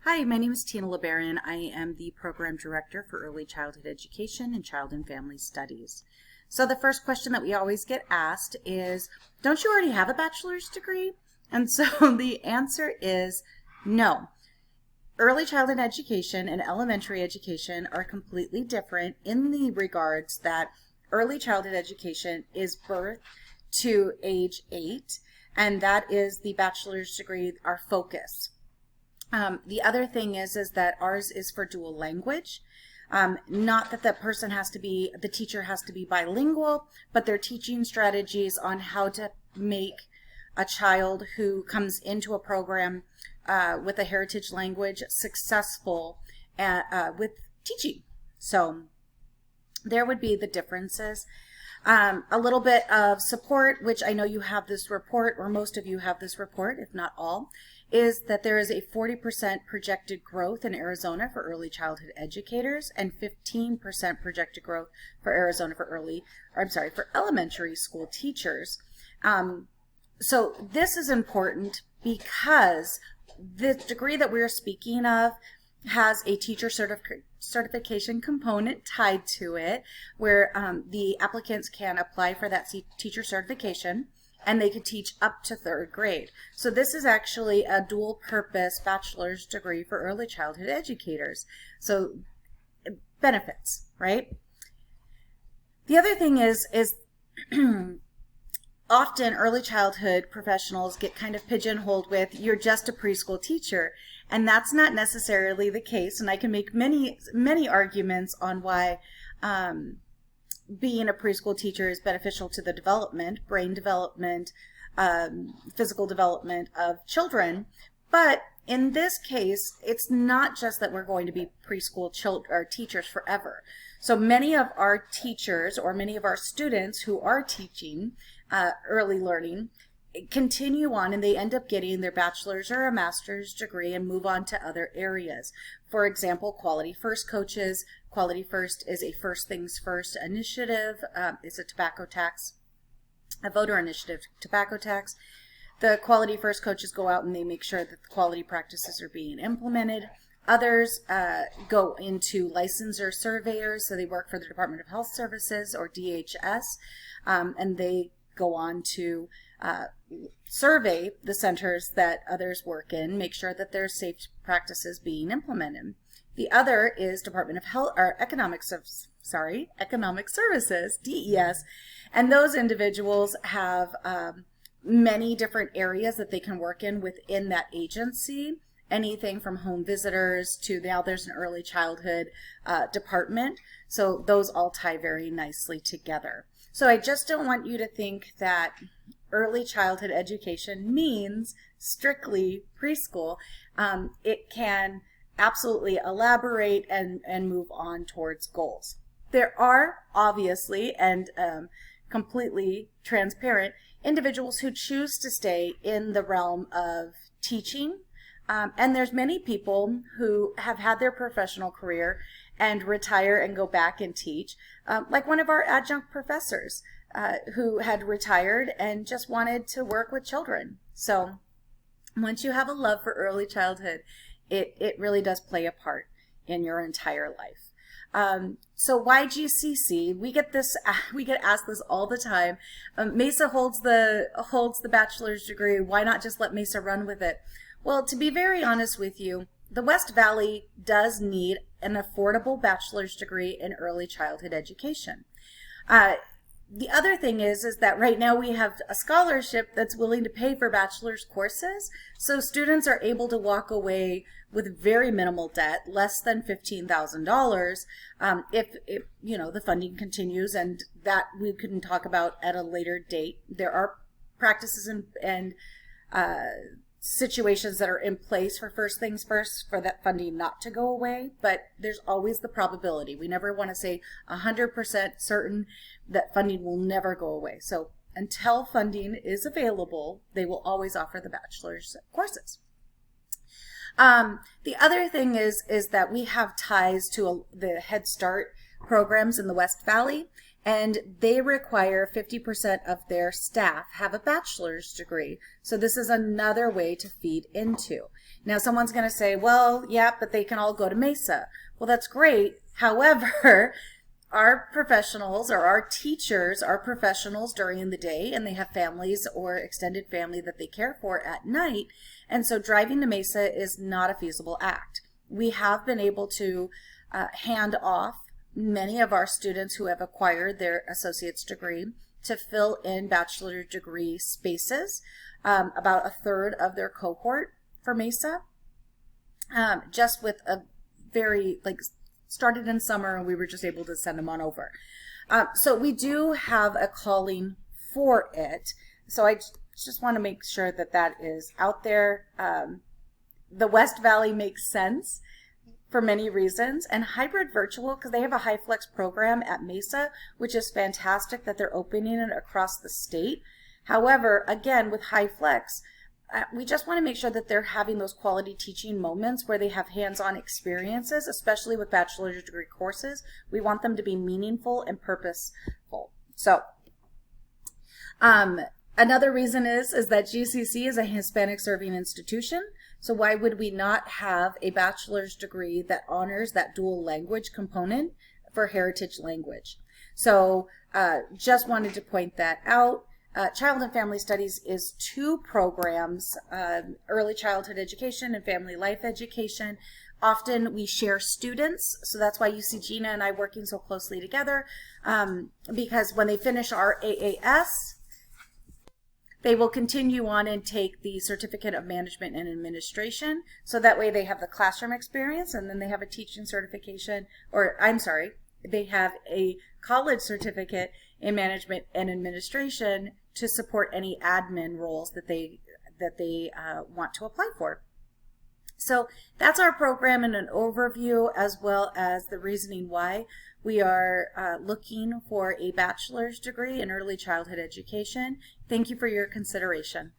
Hi, my name is Tina LeBaron. I am the Program Director for Early Childhood Education and Child and Family Studies. So the first question that we always get asked is, don't you already have a bachelor's degree? And so the answer is no. Early childhood education and elementary education are completely different in the regards that early childhood education is birth to age 8, and that is the bachelor's degree, our focus. The other thing is that ours is for dual language. Not that the teacher has to be bilingual, but they're teaching strategies on how to make a child who comes into a program with a heritage language successful with teaching. So there would be the differences. A little bit of support, which I know you have this report, or most of you have this report, if not all, is that there is a 40% projected growth in Arizona for early childhood educators and 15% projected growth for Arizona for elementary school teachers. So this is important because the degree that we're speaking of has a teacher certification component tied to it, where the applicants can apply for that teacher certification, and they could teach up to 3rd grade. So this is actually a dual purpose bachelor's degree for early childhood educators. So benefits, right? The other thing is often early childhood professionals get kind of pigeonholed with, you're just a preschool teacher, and that's not necessarily the case. And I can make many arguments on why being a preschool teacher is beneficial to the development, brain development, physical development of children. But in this case, it's not just that we're going to be preschool teachers forever. So many of our teachers, or many of our students who are teaching early learning, continue on, and they end up getting their bachelor's or a master's degree and move on to other areas. For example, Quality First coaches. Quality First is a First Things First initiative. It's a voter initiative tobacco tax. The Quality First coaches go out and they make sure that the quality practices are being implemented. Others go into licensor surveyors, so they work for the Department of Health Services, or DHS, and they go on to survey the centers that others work in, make sure that there's safe practices being implemented. The other is Department of Health or Economic Services, DES, and those individuals have many different areas that they can work in within that agency. Anything from home visitors to now there's an early childhood department. So those all tie very nicely together. So I just don't want you to think that early childhood education means strictly preschool. It can absolutely elaborate and move on towards goals. There are obviously and completely transparent individuals who choose to stay in the realm of teaching. And there's many people who have had their professional career and retire and go back and teach, like one of our adjunct professors who had retired and just wanted to work with children. So once you have a love for early childhood, it really does play a part in your entire life. So why GCC? We get asked this all the time. Mesa holds the bachelor's degree. Why not just let Mesa run with it? Well, to be very honest with you, the West Valley does need an affordable bachelor's degree in early childhood education. The other thing is that right now we have a scholarship that's willing to pay for bachelor's courses, so students are able to walk away with very minimal debt, less than $15,000, if the funding continues, and that we can talk about at a later date. There are practices and situations that are in place for First Things First for that funding not to go away, but there's always the probability. We never want to say 100% certain that funding will never go away. So until funding is available, they will always offer the bachelor's courses. The other thing is that we have ties to the Head Start programs in the West Valley, and they require 50% of their staff have a bachelor's degree. So this is another way to feed into. Now someone's going to say, well, yeah, but they can all go to Mesa. Well, that's great. However, our professionals or our teachers are professionals during the day, and they have families or extended family that they care for at night. And so driving to Mesa is not a feasible act. We have been able to hand off many of our students who have acquired their associate's degree to fill in bachelor degree spaces, about a third of their cohort for Mesa, just with a very, started in summer, and we were just able to send them on over. So we do have a calling for it. So I just want to make sure that that is out there. The West Valley makes sense for many reasons, and hybrid virtual, because they have a HyFlex program at Mesa, which is fantastic that they're opening it across the state. However, again, with HyFlex, we just want to make sure that they're having those quality teaching moments where they have hands-on experiences, especially with bachelor's degree courses. We want them to be meaningful and purposeful. So another reason is that GCC is a Hispanic serving institution. So why would we not have a bachelor's degree that honors that dual language component for heritage language? So just wanted to point that out. Child and Family Studies is 2 programs, early childhood education and family life education. Often we share students, so that's why you see Gina and I working so closely together, because when they finish our AAS, they will continue on and take the Certificate of Management and Administration, so that way they have the classroom experience, and then they have a teaching certification, or I'm sorry, they have a college certificate in management and administration to support any admin roles that they want to apply for. So that's our program in an overview, as well as the reasoning why we are looking for a bachelor's degree in early childhood education. Thank you for your consideration.